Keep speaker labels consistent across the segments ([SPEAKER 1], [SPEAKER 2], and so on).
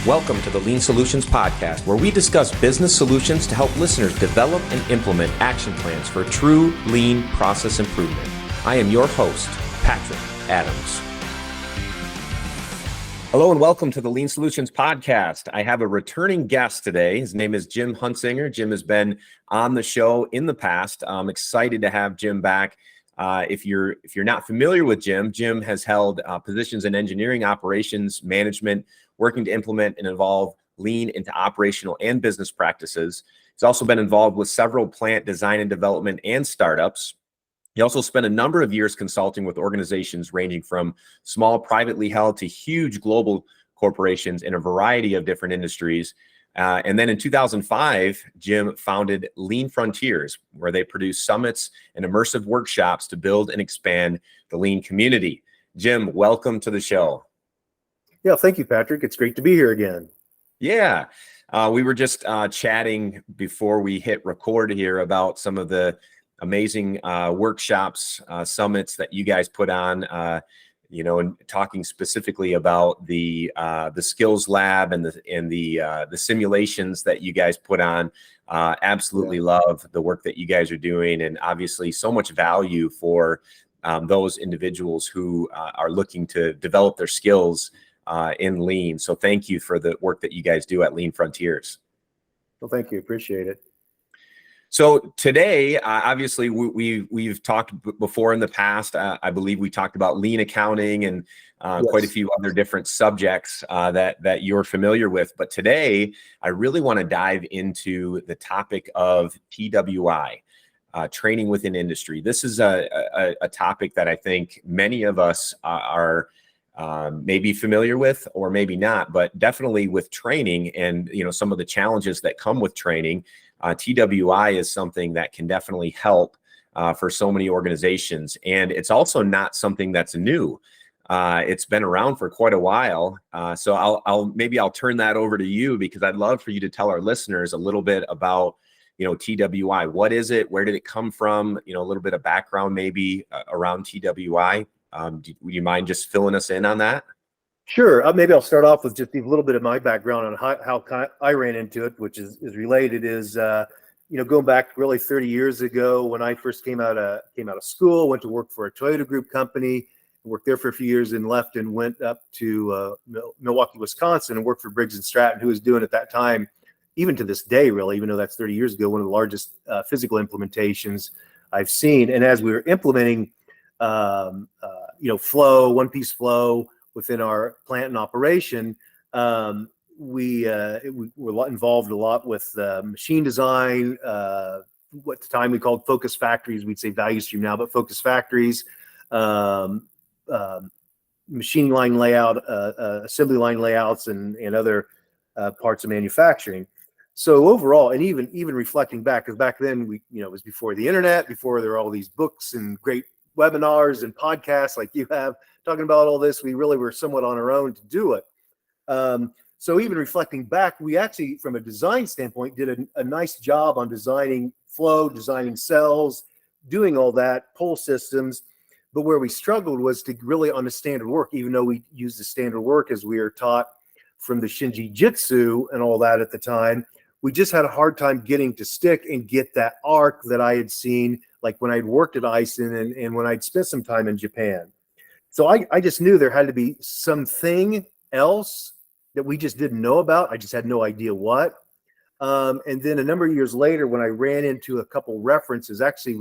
[SPEAKER 1] Welcome to the Lean Solutions Podcast, where we discuss business solutions to help listeners develop and implement action plans for true lean process improvement. I am your host, Patrick Adams. Hello and welcome to the Lean Solutions Podcast. I have a returning guest today. His name is Jim Huntzinger. Jim has been on the show in the past. I'm excited to have Jim back. If you're not familiar with Jim, Jim has held positions in engineering, operations, management, working to implement and evolve lean into operational and business practices. He's also been involved with several plant design and development and startups. He also spent a number of years consulting with organizations ranging from small privately held to huge global corporations in a variety of different industries. And then in 2005, Jim founded Lean Frontiers, where they produce summits and immersive workshops to build and expand the lean community. Jim, welcome to the show.
[SPEAKER 2] Yeah, thank you, Patrick. It's great to be here again.
[SPEAKER 1] Yeah, we were just chatting before we hit record here about some of the amazing workshops, summits that you guys put on. And talking specifically about the skills lab and the simulations that you guys put on. Absolutely love the work that you guys are doing, and obviously so much value for those individuals who are looking to develop their skills in Lean. So thank you for the work that you guys do at Lean Frontiers.
[SPEAKER 2] Well, thank you. Appreciate it.
[SPEAKER 1] So today, obviously, we've talked before in the past. I believe we talked about lean accounting and quite a few other different subjects that you're familiar with. But today, I really want to dive into the topic of TWI, training within industry. This is a topic that I think many of us are maybe familiar with or maybe not, but definitely with training and some of the challenges that come with training. TWI is something that can definitely help for so many organizations, and it's also not something that's new. It's been around for quite a while. So I'll turn that over to you, because I'd love for you to tell our listeners a little bit about TWI. What is it? Where did it come from? A little bit of background maybe around TWI. Would you mind just filling us in on that?
[SPEAKER 2] Sure. Maybe I'll start off with just a little bit of my background on how I ran into it, which is related. Going back really 30 years ago, when I first came out of school, went to work for a Toyota Group company, worked there for a few years, and left and went up to Milwaukee, Wisconsin, and worked for Briggs Stratton, who was doing at that time, even to this day, really, even though that's 30 years ago, one of the largest physical implementations I've seen. And as we were implementing, flow, one-piece flow within our plant and operation, we were involved a lot with machine design, what at the time we called focus factories. We'd say value stream now, but focus factories, machine line layout, assembly line layouts, and other parts of manufacturing. So overall, and even reflecting back, because back then it was before the internet, before there were all these books and great webinars and podcasts like you have talking about all this, we really were somewhat on our own to do it. So even reflecting back, we actually, from a design standpoint, did a nice job on designing flow, designing cells, doing all that, pull systems. But where we struggled was to really on the standard work, even though we used the standard work as we were taught from the Shinji Jitsu and all that at the time, we just had a hard time getting to stick and get that arc that I had seen, like when I'd worked at Aisin and when I'd spent some time in Japan. So I just knew there had to be something else that we just didn't know about. I just had no idea what. And then a number of years later, when I ran into a couple references, actually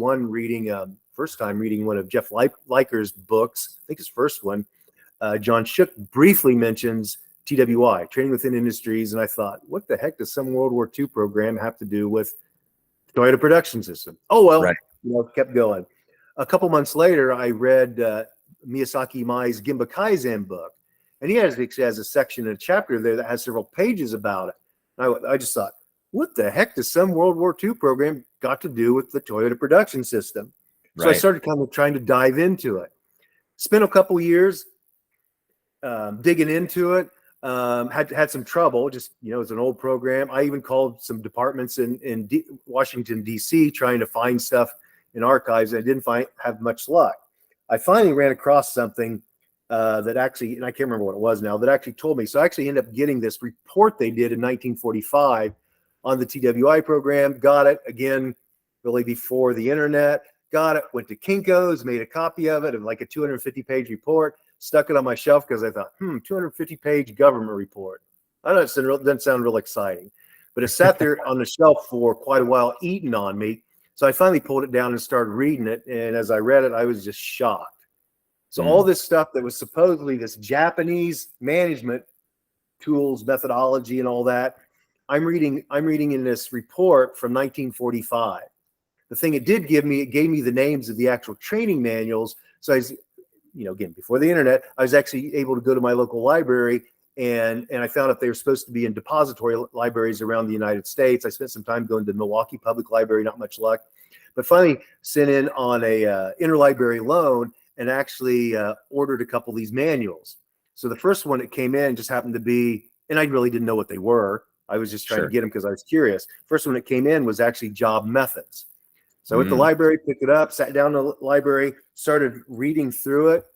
[SPEAKER 2] first time reading one of Jeff Liker's books, I think his first one, John Shook briefly mentions TWI, Training Within Industries. And I thought, what the heck does some World War II program have to do with Toyota production system? Oh, well,
[SPEAKER 1] right.
[SPEAKER 2] Kept going. A couple months later, I read Miyazaki Mai's Gemba Kaizen book. And he has a section and a chapter there that has several pages about it. And I just thought, what the heck does some World War II program got to do with the Toyota production system? So I started kind of trying to dive into it. Spent a couple years digging into it. Had some trouble, just, it's an old program. I even called some departments in Washington, D.C., trying to find stuff in archives. I didn't have much luck. I finally ran across something that actually, and I can't remember what it was now, that actually told me. So I actually ended up getting this report they did in 1945 on the TWI program. Got it again, really before the internet. Got it. Went to Kinko's, made a copy of it, and like a 250-page report. Stuck it on my shelf because I thought, 250-page government report. I know it doesn't sound real exciting, but it sat there on the shelf for quite a while, eating on me. So I finally pulled it down and started reading it. And as I read it, I was just shocked. So all this stuff that was supposedly this Japanese management tools, methodology, and all that, I'm reading in this report from 1945. The thing it did give me, it gave me the names of the actual training manuals. So I was, again, before the internet, I was actually able to go to my local library and I found out they were supposed to be in depository libraries around the United States. I spent some time going to Milwaukee Public Library, not much luck, but finally sent in on a interlibrary loan and actually ordered a couple of these manuals. So the first one that came in just happened to be, and I really didn't know what they were. I was just trying to get them because I was curious. First one that came in was actually job methods. So I went to the library, picked it up, sat down in the library, started reading through it.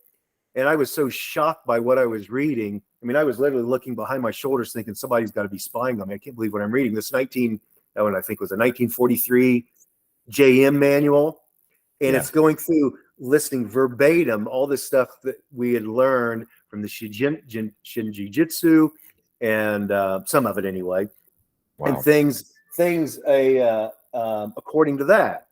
[SPEAKER 2] And I was so shocked by what I was reading. I mean, I was literally looking behind my shoulders thinking somebody's got to be spying on me. I can't believe what I'm reading. This that one I think was a 1943 JM manual. And it's going through listing verbatim all this stuff that we had learned from the Shinjitsu and some of it anyway. Wow. And things according to that.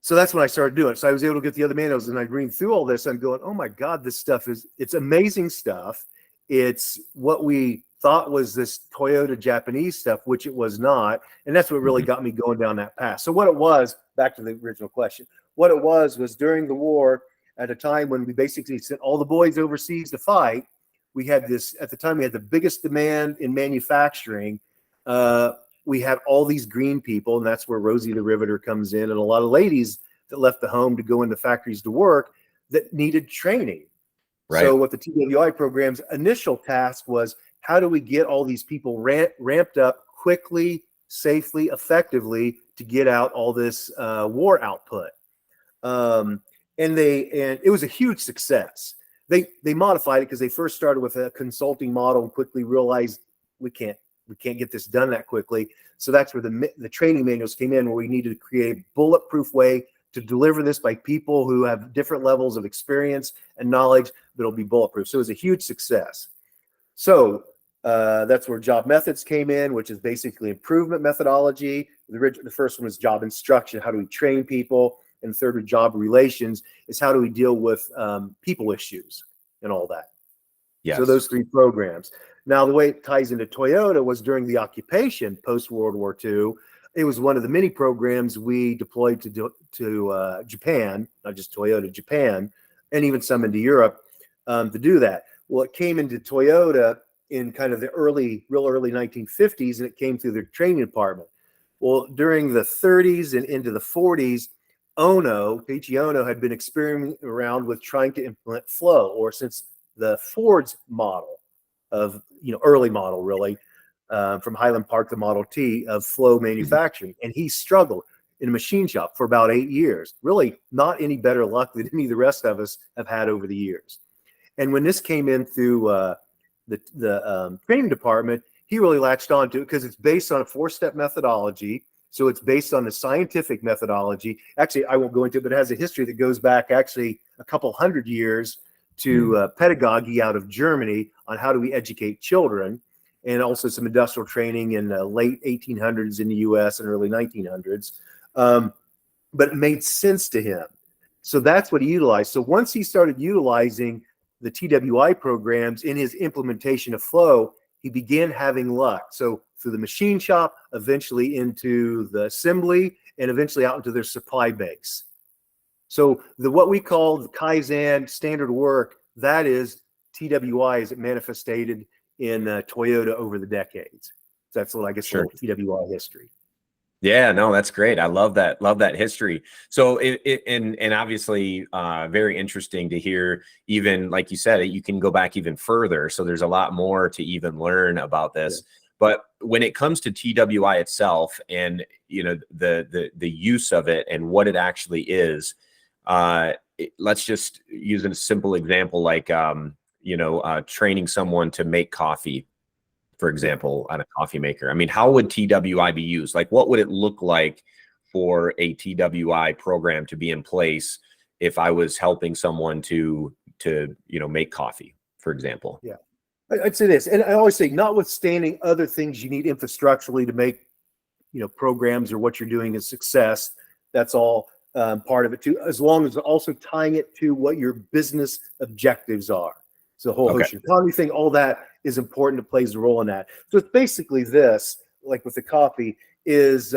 [SPEAKER 2] So that's when I started doing it. So I was able to get the other manuals and I'd read through all this. I'm going, oh my God, this stuff it's amazing stuff. It's what we thought was this Toyota Japanese stuff, which it was not. And that's what really got me going down that path. So what it was, back to the original question, what it was during the war, at a time when we basically sent all the boys overseas to fight, we had this, at the time we had the biggest demand in manufacturing. We had all these green people, and that's where Rosie the Riveter comes in, and a lot of ladies that left the home to go into factories to work that needed training. Right. So what the TWI program's initial task was, how do we get all these people ramped up quickly, safely, effectively to get out all this war output? And it was a huge success. They modified it because they first started with a consulting model and quickly realized we can't get this done that quickly. So that's where the training manuals came in, where we needed to create a bulletproof way to deliver this by people who have different levels of experience and knowledge, but it'll be bulletproof. So it was a huge success. So that's where job methods came in, which is basically improvement methodology. The first one was job instruction. How do we train people? And the third was job relations, is how do we deal with people issues and all that. Yes. So those three programs. Now, the way it ties into Toyota was during the occupation post-World War II. It was one of the many programs we deployed to Japan, not just Toyota, Japan, and even some into Europe to do that. Well, it came into Toyota in kind of the real early 1950s, and it came through their training department. Well, during the 30s and into the 40s, Keiichi Ono had been experimenting around with trying to implement flow, or since the Ford's model of, early model really, from Highland Park, the Model T of flow manufacturing. And he struggled in a machine shop for about 8 years. Really not any better luck than any of the rest of us have had over the years. And when this came in through the training department, he really latched on to it because it's based on a 4-step methodology. So it's based on the scientific methodology. Actually, I won't go into it, but it has a history that goes back actually a couple hundred years to pedagogy out of Germany on how do we educate children, and also some industrial training in the late 1800s in the US and early 1900s. But it made sense to him. So that's what he utilized. So once he started utilizing the TWI programs in his implementation of flow, he began having luck. So through the machine shop, eventually into the assembly, and eventually out into their supply base. So what we call the Kaizen standard work, that is TWI as it manifested in Toyota over the decades. So that's what I guess TWI history.
[SPEAKER 1] Yeah, no, that's great. I love that. Love that history. So and obviously very interesting to hear, even like you said, you can go back even further. So there's a lot more to even learn about this. Yeah. But when it comes to TWI itself and, the use of it and what it actually is, let's just use a simple example, like, training someone to make coffee, for example, on a coffee maker. I mean, how would TWI be used? Like, what would it look like for a TWI program to be in place if I was helping someone to make coffee, for example?
[SPEAKER 2] Yeah. I'd say this, and I always say, notwithstanding other things you need infrastructurally to make, programs or what you're doing a success, that's all part of it too, as long as also tying it to what your business objectives are. So the whole ocean economy thing, all that is important. It plays a role in that. So it's basically this, like with the coffee, is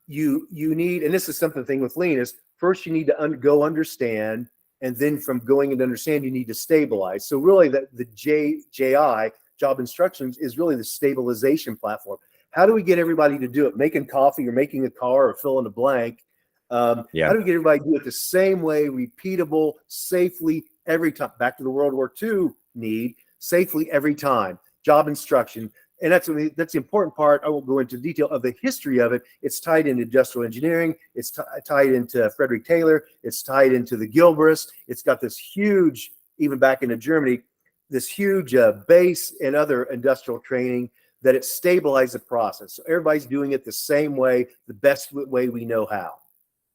[SPEAKER 2] you need, and this is something with lean, is first you need to go understand, and then from going and understand, you need to stabilize. So really the JI, job instructions, is really the stabilization platform. How do we get everybody to do it? Making coffee or making a car or fill in a blank. How do we get everybody to do it the same way, repeatable, safely, every time? Back to the World War II need, safely every time. Job instruction. And that's the important part. I won't go into detail of the history of it. It's tied into industrial engineering. It's tied into Frederick Taylor. It's tied into the Gilbreths. It's got this huge, even back into Germany, this huge base and other industrial training that it stabilized the process. So everybody's doing it the same way, the best way we know how.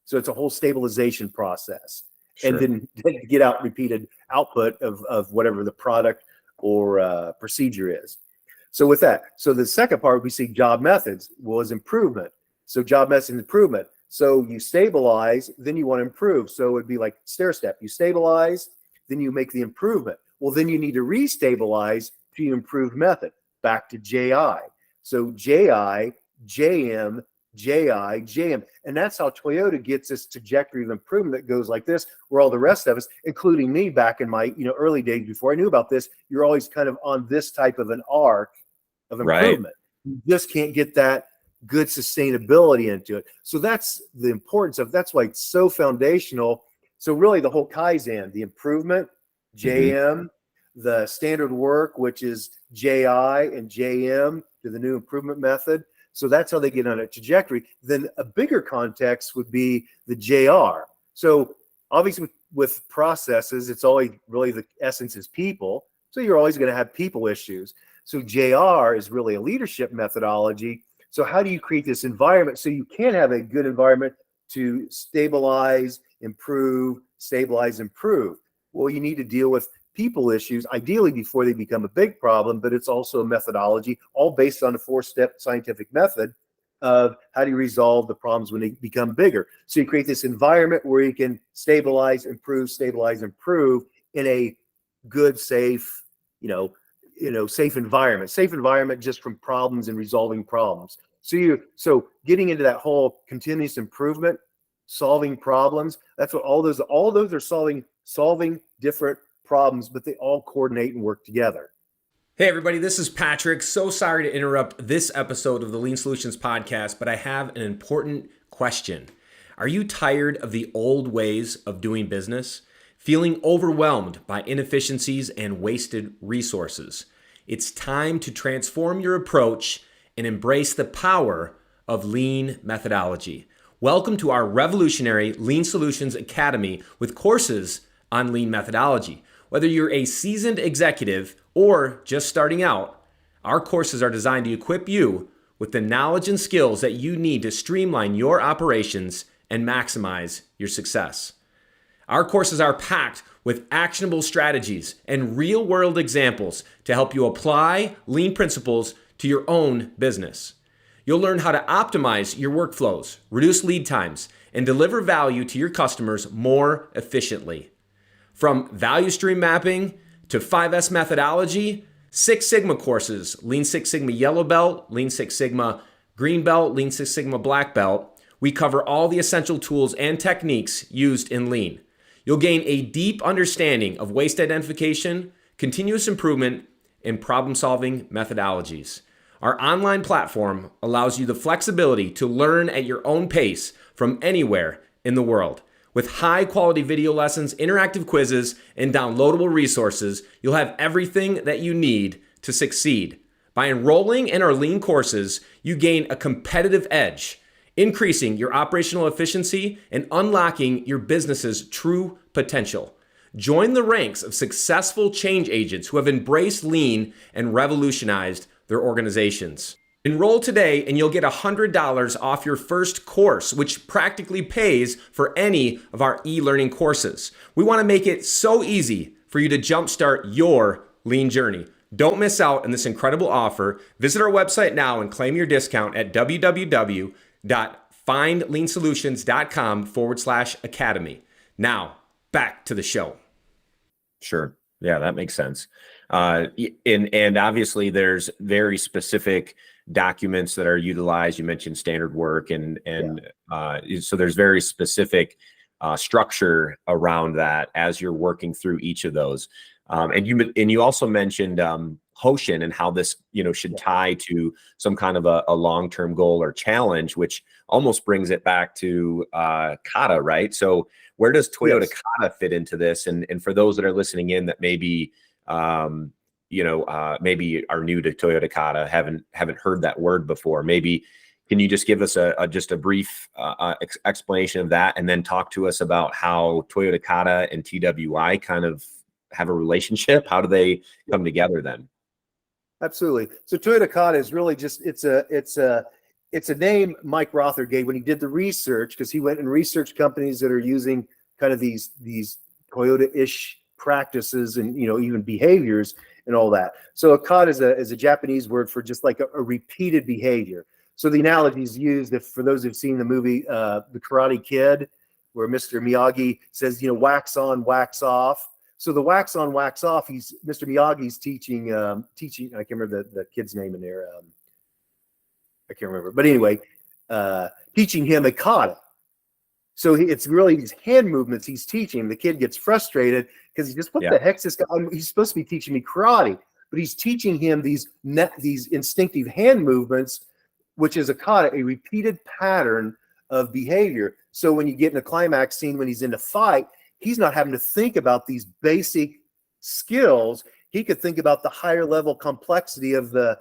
[SPEAKER 2] So it's a whole stabilization process. Sure. And then get out repeated output of whatever the product or procedure is. So with that, so the second part we see job methods was improvement. So job methods improvement. So you stabilize, then you want to improve. So it would be like stair step. You stabilize, then you make the improvement. Well, then you need to restabilize to improve method. Back to JI. So JI, JM, JI, JM. And that's how Toyota gets this trajectory of improvement that goes like this, where all the rest of us, including me back in my early days before I knew about this, you're always kind of on this type of an arc of improvement. Right. You just can't get that good sustainability into it. So that's the importance of, that's why it's so foundational. So really the whole Kaizen, the improvement, JM, the standard work, which is JI and JM to the new improvement method. So that's how they get on a trajectory. Then a bigger context would be the JR. So obviously with processes, it's always really the essence is people. So you're always going to have people issues. So JR is really a leadership methodology. So how do you create this environment so you can have a good environment to stabilize, improve, stabilize, improve? Well, you need to deal with people issues, ideally before they become a big problem, but it's also a methodology, all based on a 4-step scientific method of how do you resolve the problems when they become bigger. So you create this environment where you can stabilize, improve in a good, safe, safe environment just from problems and resolving problems. So getting into that whole continuous improvement, solving problems, that's what all those are solving different problems, but they all coordinate and work together.
[SPEAKER 3] Hey everybody, this is Patrick. So sorry to interrupt this episode of the Lean Solutions Podcast, but I have an important question. Are you tired of the old ways of doing business? Feeling overwhelmed by inefficiencies and wasted resources? It's time to transform your approach and embrace the power of lean methodology. Welcome to our revolutionary Lean Solutions Academy with courses on lean methodology. Whether you're a seasoned executive or just starting out, our courses are designed to equip you with the knowledge and skills that you need to streamline your operations and maximize your success. Our courses are packed with actionable strategies and real-world examples to help you apply lean principles to your own business. You'll learn how to optimize your workflows, reduce lead times, and deliver value to your customers more efficiently. From value stream mapping to 5S methodology, Six Sigma courses, Lean Six Sigma Yellow Belt, Lean Six Sigma Green Belt, Lean Six Sigma Black Belt, we cover all the essential tools and techniques used in Lean. You'll gain a deep understanding of waste identification, continuous improvement, and problem-solving methodologies. Our online platform allows you the flexibility to learn at your own pace from anywhere in the world. With high-quality video lessons, interactive quizzes, and downloadable resources, you'll have everything that you need to succeed. By enrolling in our Lean courses, you gain a competitive edge increasing your operational efficiency and unlocking your business's true potential. Join the ranks of successful change agents who have embraced lean and revolutionized their organizations. Enroll today and you'll get $100 off your first course, which practically pays for any of our e-learning courses. We want to make it so easy for you to jumpstart your lean journey. Don't miss out on this incredible offer. Visit our website now and claim your discount at www.findleansolutions.com/academy. Now, back to the show.
[SPEAKER 1] Sure. Yeah, that makes sense. And obviously there's very specific documents that are utilized. You mentioned standard work and so there's very specific structure around that as you're working through each of those. And you also mentioned Hoshin and how this, should tie to some kind of a long-term goal or challenge, which almost brings it back to Kata, right? So where does Toyota Kata fit into this? And for those that are listening in that maybe maybe are new to Toyota Kata, haven't heard that word before, maybe can you just give us just a brief explanation of that, and then talk to us about how Toyota Kata and TWI kind of have a relationship? How do they come together then?
[SPEAKER 2] Absolutely. So Toyota Kata is really just it's a name Mike Rother gave when he did the research, because he went and researched companies that are using kind of these Toyota-ish practices and even behaviors and all that. So a kata is a Japanese word for just like a repeated behavior. So the analogy is used, if for those who've seen the movie The Karate Kid, where Mr. Miyagi says, wax on, wax off. So the wax on, wax off, Mr. Miyagi's teaching, I can't remember the kid's name in there. I can't remember. But anyway, teaching him a kata. So it's really these hand movements he's teaching. The kid gets frustrated because he just, what the heck's this guy? He's supposed to be teaching me karate, but he's teaching him these instinctive hand movements, which is a kata, a repeated pattern of behavior. So when you get in a climax scene, when he's in a fight, he's not having to think about these basic skills. He could think about the higher level complexity of the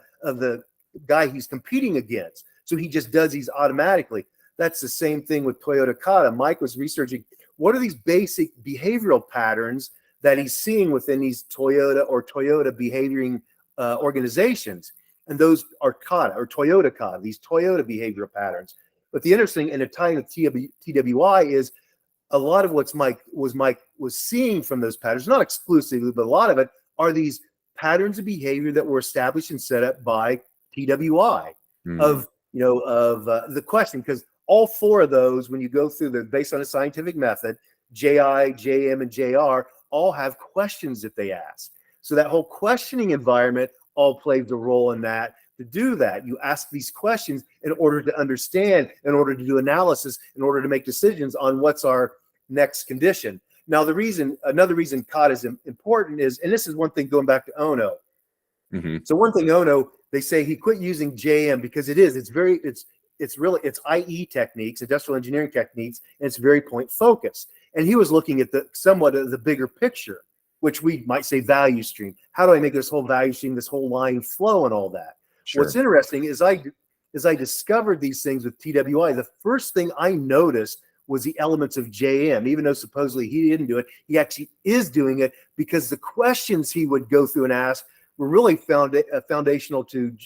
[SPEAKER 2] guy he's competing against. So he just does these automatically. That's the same thing with Toyota Kata. Mike was researching what are these basic behavioral patterns that he's seeing within these Toyota behavioring organizations. And those are Kata or Toyota Kata, these Toyota behavioral patterns. But the interesting and the tying with TWI is a lot of what Mike was seeing from those patterns, not exclusively, but a lot of it are these patterns of behavior that were established and set up by TWI of the question, because all four of those, when you go through, they're based on a scientific method. JI, JM, and JR all have questions that they ask. So that whole questioning environment all plays a role in that. To do that, you ask these questions in order to understand, in order to do analysis, in order to make decisions on what's our next condition. Now, another reason Kata is important is, and this is one thing going back to Ono. So one thing Ono, they say he quit using JM because it's really IE techniques, industrial engineering techniques, and it's very point focused. And he was looking at somewhat of the bigger picture, which we might say value stream. How do I make this whole value stream, this whole line flow and all that? Sure. What's interesting is I discovered these things with TWI, the first thing I noticed was the elements of JM. Even though supposedly he didn't do it, he actually is doing it, because the questions he would go through and ask were really foundational to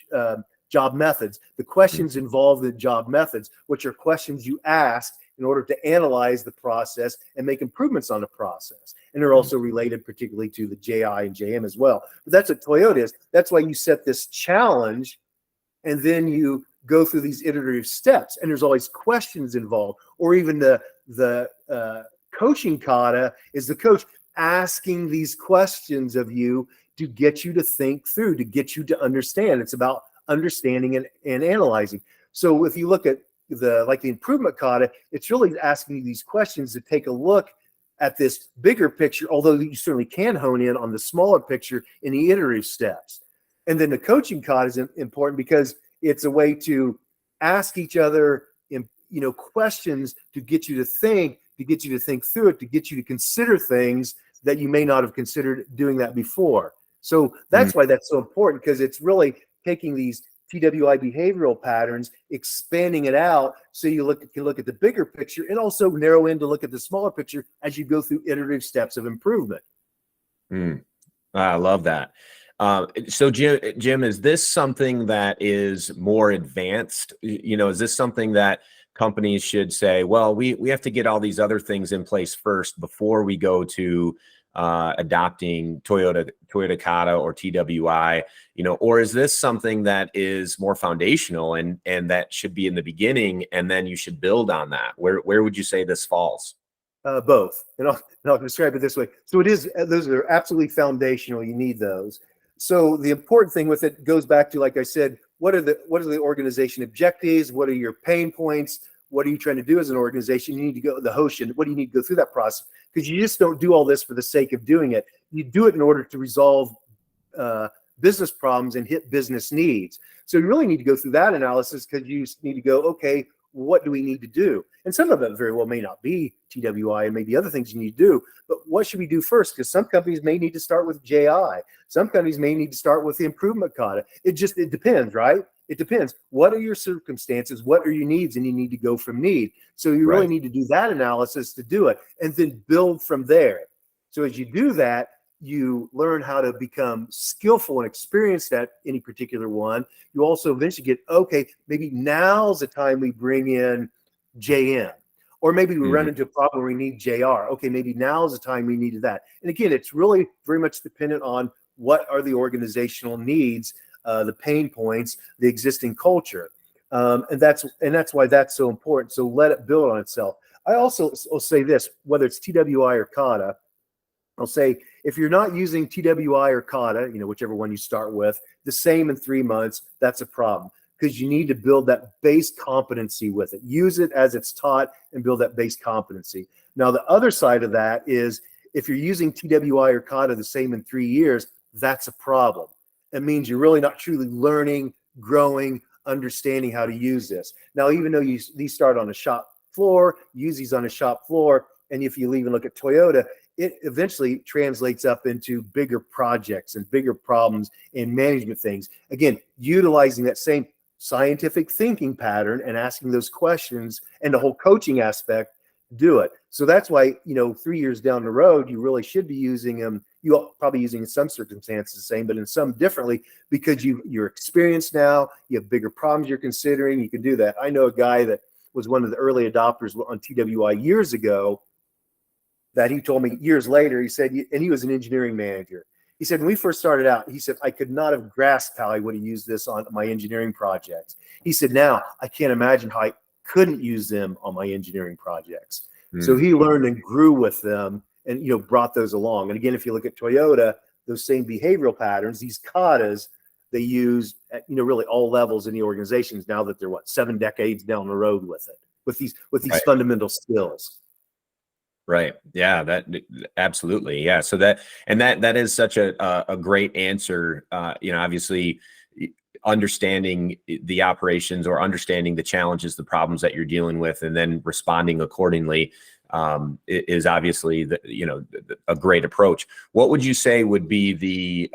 [SPEAKER 2] job methods. The questions involved in job methods, which are questions you ask in order to analyze the process and make improvements on the process. And they're also related particularly to the JI and JM as well. But that's what Toyota is. That's why you set this challenge and then you go through these iterative steps, and there's always questions involved. Or even the coaching kata is the coach asking these questions of you to get you to think through, to get you to understand. It's about understanding and analyzing. So if you look at the improvement kata, it's really asking you these questions to take a look at this bigger picture, although you certainly can hone in on the smaller picture in the iterative steps. And then the coaching kata is important because it's a way to ask each other questions to get you to think through it, to get you to consider things that you may not have considered doing that before. So that's why that's so important, because it's really taking these TWI behavioral patterns, expanding it out so you can look at the bigger picture and also narrow in to look at the smaller picture as you go through iterative steps of improvement.
[SPEAKER 1] I love that. So Jim, is this something that is more advanced? Is this something that companies should say, well, we have to get all these other things in place first before we go to adopting Toyota Kata or TWI, or is this something that is more foundational and that should be in the beginning and then you should build on that? Where would you say this falls?
[SPEAKER 2] Both, and I'll describe it this way. So those are absolutely foundational. You need those. So the important thing with it goes back to, like I said, what are the organization objectives? What are your pain points? What are you trying to do as an organization? You need to go the host. What do you need to go through that process? Because you just don't do all this for the sake of doing it. You do it in order to resolve business problems and hit business needs. So you really need to go through that analysis, because you need to go, okay, what do we need to do? And some of it very well may not be TWI and maybe other things you need to do, but what should we do first? Because some companies may need to start with JI. Some companies may need to start with the improvement kata. It depends, right? It depends. What are your circumstances? What are your needs? And you need to go from need. So you really need to do that analysis to do it and then build from there. So as you do that, you learn how to become skillful and experienced at any particular one. You also eventually get, okay, maybe now's the time we bring in JM, or maybe we run into a problem where we need JR. Okay, maybe now's the time we needed that. And again, it's really very much dependent on what are the organizational needs, the pain points, the existing culture. And that's why that's so important. So let it build on itself. I also will say this, whether it's TWI or Kata, I'll say, if you're not using TWI or Kata, whichever one you start with, the same in 3 months, that's a problem, because you need to build that base competency with it. Use it as it's taught and build that base competency. Now, the other side of that is, if you're using TWI or Kata the same in 3 years, that's a problem. It means you're really not truly learning, growing, understanding how to use this. Now, even though these start on a shop floor, use these on a shop floor, and if you even look at Toyota, it eventually translates up into bigger projects and bigger problems and management things. Again, utilizing that same scientific thinking pattern and asking those questions and the whole coaching aspect, do it. So that's why, 3 years down the road, you really should be using them. You're probably using in some circumstances the same, but in some differently, because you're experienced now, you have bigger problems you're considering, you can do that. I know a guy that was one of the early adopters on TWI years ago, that he told me years later, he said, and he was an engineering manager. He said, when we first started out, he said, I could not have grasped how I would have used this on my engineering projects. He said, now I can't imagine how I couldn't use them on my engineering projects. So he learned and grew with them and, brought those along. And again, if you look at Toyota, those same behavioral patterns, these katas, they use at, really all levels in the organizations now that they're 7 decades down the road with it, with these fundamental skills.
[SPEAKER 1] Right. Yeah, that absolutely. Yeah. So that is such a great answer. Obviously understanding the operations or understanding the challenges, the problems that you're dealing with, and then responding accordingly is obviously a great approach. What would you say would be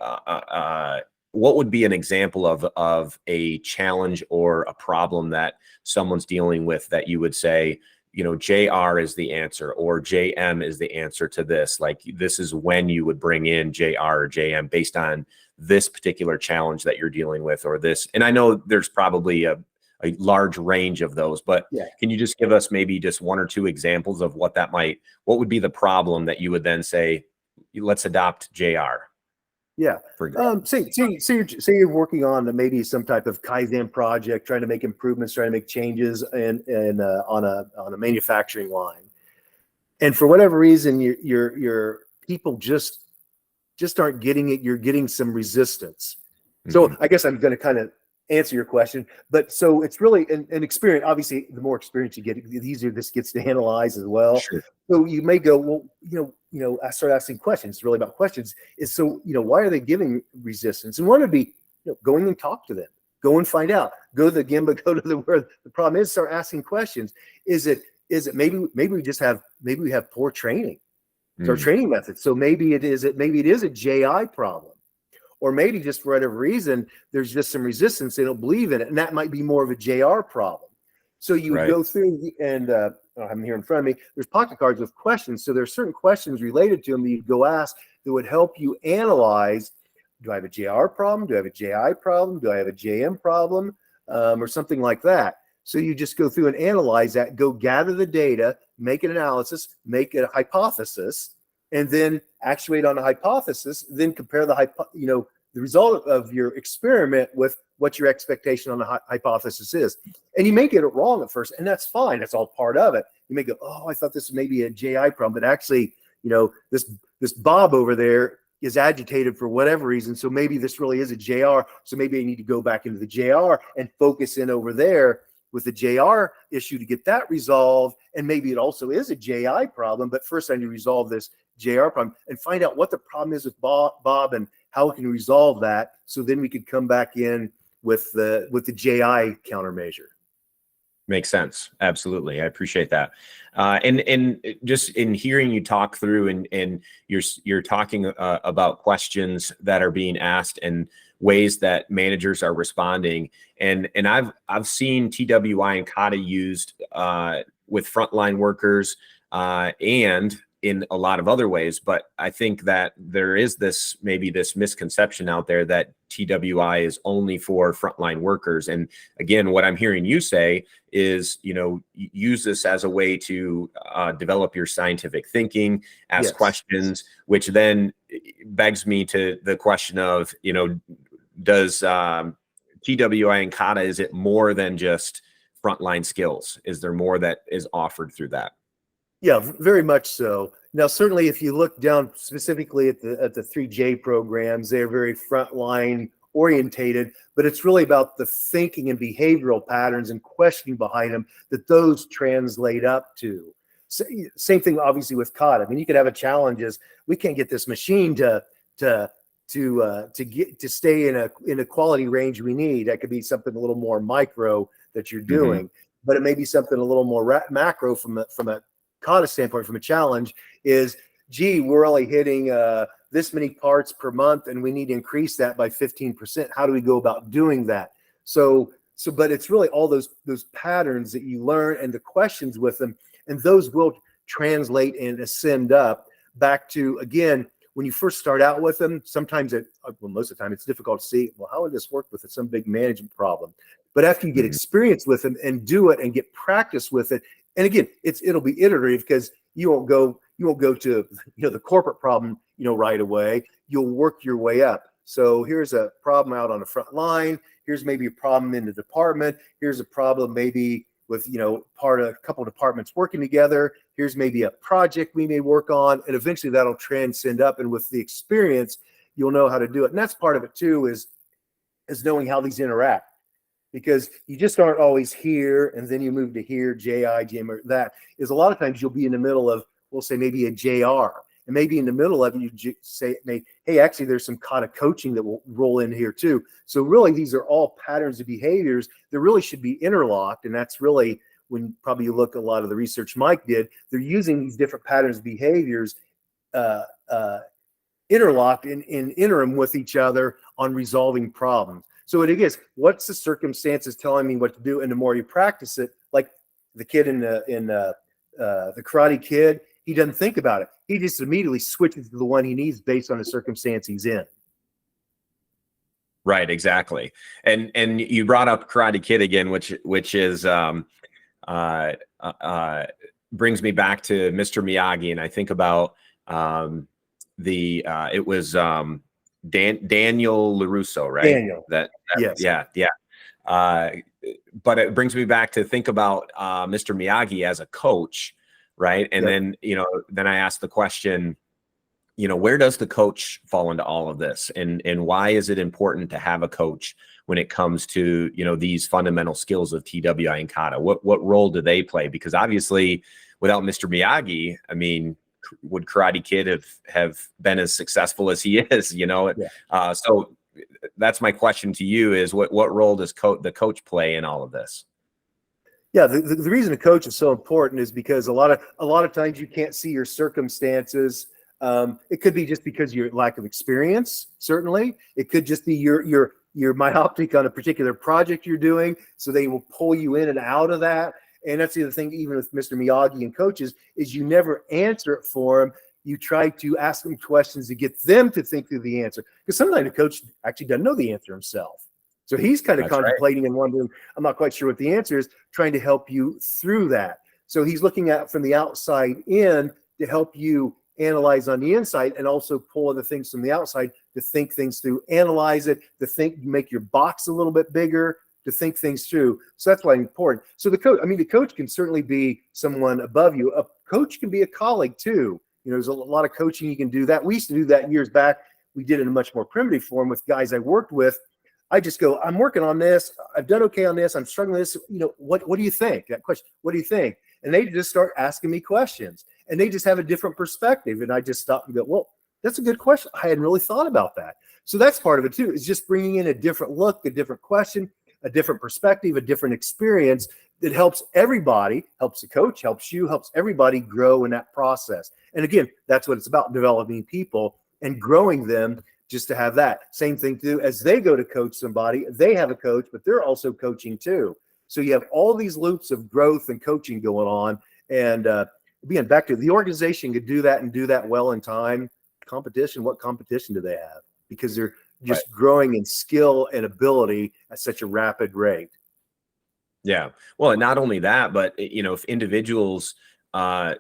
[SPEAKER 1] what would be an example of a challenge or a problem that someone's dealing with that you would say, JR is the answer, or JM is the answer to this? Like, this is when you would bring in JR or JM based on this particular challenge that you're dealing with, or this. And I know there's probably a large range of those, but can you just give us maybe just 1 or 2 examples of what would be the problem that you would then say, let's adopt JR?
[SPEAKER 2] Yeah. Say you're working on maybe some type of Kaizen project, trying to make improvements, trying to make changes on a manufacturing line. And for whatever reason, your people just aren't getting it. You're getting some resistance. So I guess I'm going to kind of answer your question, but so it's really an experience. Obviously, the more experience you get, the easier this gets to analyze as well.
[SPEAKER 1] Sure.
[SPEAKER 2] So you may go, well, I start asking questions. It's really about questions. Why are they giving resistance? And one would be, going and talk to them, go and find out, go to the Gemba, go to where the problem is, start asking questions. Is it maybe we have poor training, our training methods. So maybe it is a JI problem. or maybe just for whatever reason, there's just some resistance. They don't believe in it. And that might be more of a JR problem. So you would go through and I have them here in front of me. There's pocket cards with questions. So there's certain questions related to them that you go ask that would help you analyze, do I have a JR problem? Do I have a JI problem? Do I have a JM problem? Or something like that. So you just go through and analyze that, go gather the data, make an analysis, make a hypothesis, and then actuate on a hypothesis, then compare the result of your experiment with what your expectation on the hypothesis is. And you may get it wrong at first, and that's fine. That's all part of it. You may go, oh, I thought this was maybe a JI problem, but actually, this Bob over there is agitated for whatever reason. So maybe this really is a JR. So maybe I need to go back into the JR and focus in over there with the JR issue to get that resolved. And maybe it also is a JI problem, but first I need to resolve this JR problem and find out what the problem is with Bob and how we can resolve that. So then we could come back in with the JI countermeasure.
[SPEAKER 1] Makes sense. Absolutely. I appreciate that. And just in hearing you talk through and you're talking about questions that are being asked and ways that managers are responding. And I've seen TWI and Kata used with frontline workers and in a lot of other ways, but I think that there is this misconception out there that TWI is only for frontline workers. And again, what I'm hearing you say is, use this as a way to develop your scientific thinking, ask questions, which then begs me to the question of, does TWI and Kata, is it more than just frontline skills? Is there more that is offered through that?
[SPEAKER 2] Yeah, very much so. Now, certainly, if you look down specifically at the 3J programs, they're very frontline orientated, but it's really about the thinking and behavioral patterns and questioning behind them that those translate up to. Same thing, obviously, with Kata. I mean, you could have a challenge is we can't get this machine to stay in a quality range we need. That could be something a little more micro that you're doing, but it may be something a little more macro from a Kata standpoint, from a challenge is, gee, we're only hitting this many parts per month and we need to increase that by 15%. How do we go about doing that? So, but it's really all those patterns that you learn and the questions with them, and those will translate and ascend up back to, again, when you first start out with them, sometimes most of the time it's difficult to see, well, how would this work with some big management problem? But after you get experience with them and do it and get practice with it, and again, it'll be iterative because you won't go to the corporate problem right away. You'll work your way up. So here's a problem out on the front line. Here's maybe a problem in the department. Here's a problem maybe with a couple of departments working together. Here's maybe a project we may work on, and eventually that'll transcend up. And with the experience, you'll know how to do it. And that's part of it too, is knowing how these interact. Because you just aren't always here and then you move to here, JI, JM, or that. Is a lot of times you'll be in the middle of, we'll say maybe a JR. And maybe in the middle of it, you say, hey, actually, there's some Kata coaching that will roll in here too. So really, these are all patterns of behaviors that really should be interlocked. And that's really when probably you look at a lot of the research Mike did, they're using these different patterns of behaviors interlocked in interim with each other on resolving problems. So it is, what's the circumstances telling me what to do? And the more you practice it, like the kid in the Karate Kid, he doesn't think about it. He just immediately switches to the one he needs based on the circumstance he's in.
[SPEAKER 1] Right, exactly. And you brought up Karate Kid again, which is brings me back to Mr. Miyagi, and I think about it was Daniel LaRusso, right?
[SPEAKER 2] Daniel.
[SPEAKER 1] Yes. Yeah. But it brings me back to think about Mr. Miyagi as a coach, right? And then I asked the question, where does the coach fall into all of this, and why is it important to have a coach when it comes to these fundamental skills of TWI and Kata? What role do they play? Because obviously, without Mr. Miyagi, I mean, would Karate Kid have been as successful as he is? So that's my question to you: is what role does the coach play in all of this?
[SPEAKER 2] Yeah, the reason a coach is so important is because a lot of times you can't see your circumstances It could be just because your lack of experience. Certainly, it could just be you're myopic on a particular project you're doing, so they will pull you in and out of that. And that's the other thing, even with Mr. Miyagi and coaches, is you never answer it for them. You try to ask them questions to get them to think through the answer, because sometimes the coach actually doesn't know the answer himself. So he's kind of contemplating and wondering, I'm not quite sure what the answer is, trying to help you through that. So he's looking at from the outside in to help you analyze on the inside, and also pull other things from the outside to think things through, analyze it, to think, make your box a little bit bigger, to think things through. So that's why it's important. So the coach can certainly be someone above you. A coach can be a colleague too. There's a lot of coaching you can do that. We used to do that years back. We did it in a much more primitive form with guys I worked with. I just go, I'm working on this. I've done okay on this. I'm struggling with this. What do you think? That question, what do you think? And they just start asking me questions, and they just have a different perspective. And I just stop and go, well, that's a good question. I hadn't really thought about that. So that's part of it too, is just bringing in a different look, a different question, a different perspective, a different experience that helps everybody, helps the coach, helps you, helps everybody grow in that process. And again, that's what it's about, developing people and growing them, just to have that. Same thing too, as they go to coach somebody, they have a coach, but they're also coaching too. So you have all these loops of growth and coaching going on. And being back to the organization could do that and do that well in time. Competition, what competition do they have? Because they're just growing in skill and ability at such a rapid rate.
[SPEAKER 1] Yeah. Well, and not only that, but if individuals are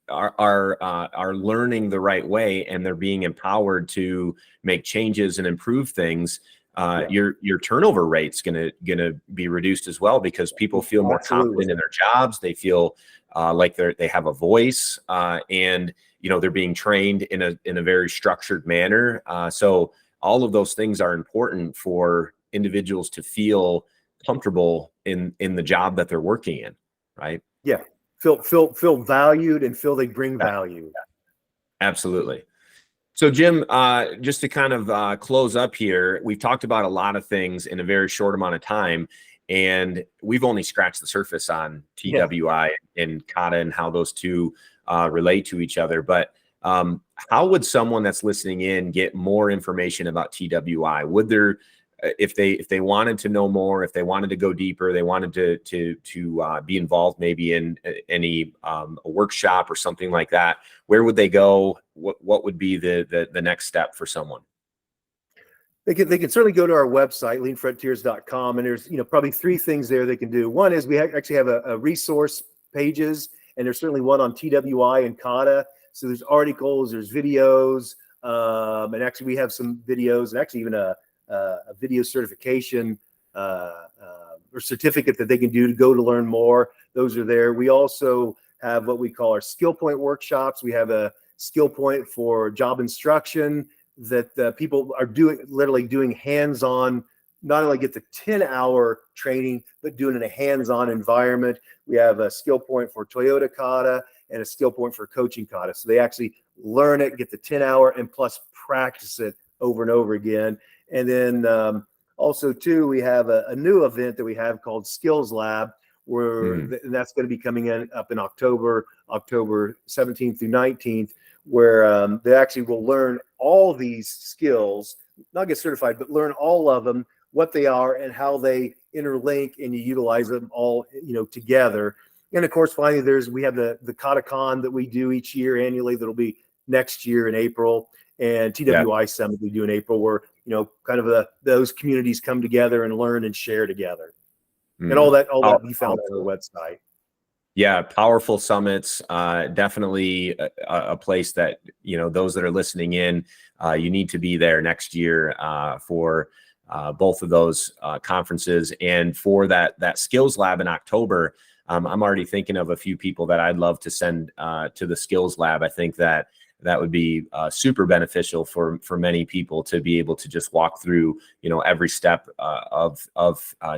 [SPEAKER 1] learning the right way, and they're being empowered to make changes and improve things, your turnover rate's gonna be reduced as well, because people feel more confident in their jobs. They feel like they have a voice, and they're being trained in a very structured manner. So all of those things are important for individuals to feel comfortable in the job that they're working in, right?
[SPEAKER 2] Yeah. Feel valued and feel they bring value.
[SPEAKER 1] Absolutely. So Jim, just to kind of close up here, we've talked about a lot of things in a very short amount of time, and we've only scratched the surface on TWI and Kata and how those two relate to each other. But how would someone that's listening in get more information about TWI? Would there, if they wanted to know more, if they wanted to go deeper, they wanted to be involved maybe in any a workshop or something like that, where would they go? What would be the next step for someone?
[SPEAKER 2] They can certainly go to our website, leanfrontiers.com, and there's probably three things there they can do. One is we actually have a resource pages, and there's certainly one on TWI and Kata. So there's articles, there's videos, and actually we have some videos, and actually even a video certification or certificate that they can do to go to learn more. Those are there. We also have what we call our skill point workshops. We have a skill point for job instruction that people are literally doing hands-on, not only get the 10-hour training, but doing it in a hands-on environment. We have a skill point for Toyota Kata and a skill point for coaching Kata. So they actually learn it, get the 10-hour, and plus practice it over and over again. And then also too, we have a new event that we have called Skills Lab, where and that's going to be coming up in October 17th through 19th, where they actually will learn all these skills, not get certified, but learn all of them, what they are and how they interlink, and you utilize them all, together. And of course, finally, we have the KataCon that we do each year annually. That'll be next year in April, and TWI Summit we do in April, where kind of those communities come together and learn and share together, and all that you found on the website.
[SPEAKER 1] Yeah, powerful summits. Definitely a place that those that are listening in, you need to be there next year for both of those conferences, and for that Skills Lab in October. I'm already thinking of a few people that I'd love to send to the Skills Lab. I think that would be super beneficial for many people to be able to just walk through, every step of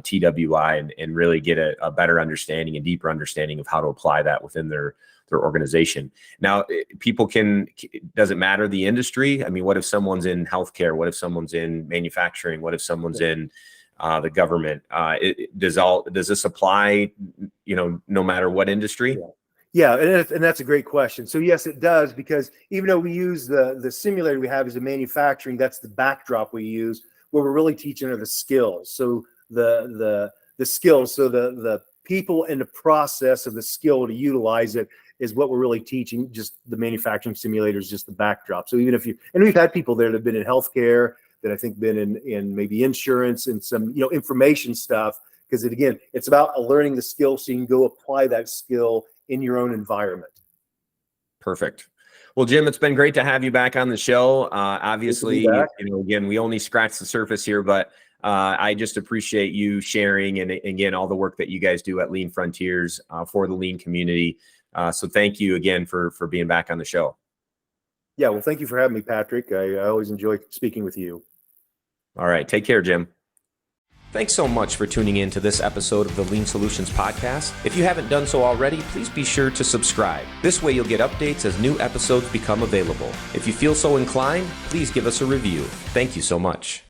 [SPEAKER 1] TWI and really get a better understanding, a deeper understanding of how to apply that within their organization. Now, doesn't matter the industry. I mean, what if someone's in healthcare? What if someone's in manufacturing? What if someone's in the government? Does this apply, no matter what industry?
[SPEAKER 2] Yeah, and that's a great question. So yes, it does, because even though we use the simulator we have as a manufacturing, that's the backdrop we use. What we're really teaching are the skills. So the skills, so the people and the process of the skill to utilize it is what we're really teaching. Just the manufacturing simulator is just the backdrop. So even if you, and we've had people there that have been in healthcare, that I think been in maybe insurance and some information stuff, because again, it's about learning the skill so you can go apply that skill in your own environment.
[SPEAKER 1] Perfect. Well, Jim, it's been great to have you back on the show. Obviously, again, we only scratched the surface here, but I just appreciate you sharing and again, all the work that you guys do at Lean Frontiers for the Lean community. So thank you again for being back on the show.
[SPEAKER 2] Yeah, well, thank you for having me, Patrick. I always enjoy speaking with you.
[SPEAKER 1] All right. Take care, Jim.
[SPEAKER 3] Thanks so much for tuning in to this episode of the Lean Solutions Podcast. If you haven't done so already, please be sure to subscribe. This way you'll get updates as new episodes become available. If you feel so inclined, please give us a review. Thank you so much.